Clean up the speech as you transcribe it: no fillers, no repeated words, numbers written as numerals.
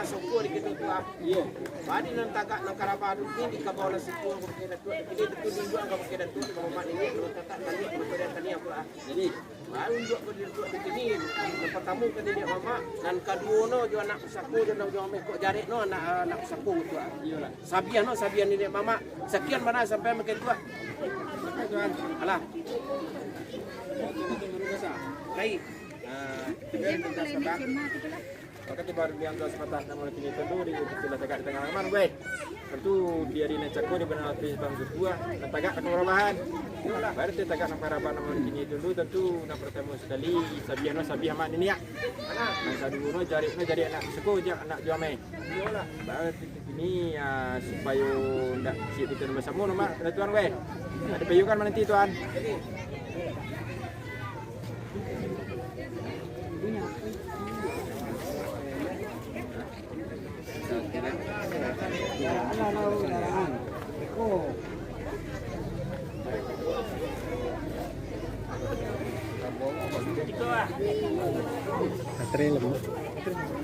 na suku di kita tu ah. Iya. Badi nan tagak nan karabadu ini ka bola suku ko kena tu ini tu dua ka kena tu ka mak ini ko tatak tani ko tani aku ah. Jadi baru juga ko di tu di sini. Pertama ke dia mama dan kedua no jo anak saku jo no jo kok jarik no anak saku tu ah. Iyalah. Sabian ni mama. Sekian mana sampai makin tua. Tuan. Alah. Baik. Waktu baru dia ambil sepatah nama lagi ni tentu di sebelah tegak di tengah mana gue. Tentu dia di necako di benar hati bang Joshua dan tegak ke perubahan. Baru dia tegak nama harapan nama lagi ni tentu nak bertemu sekali Sabian mak ini ya. Yang kedua jadi anak sekolah je anak juamai. Baru ini supaya tidak siap kita bersama nama tuan gue. Ada payukan mana nanti tuan? Baterai lemah.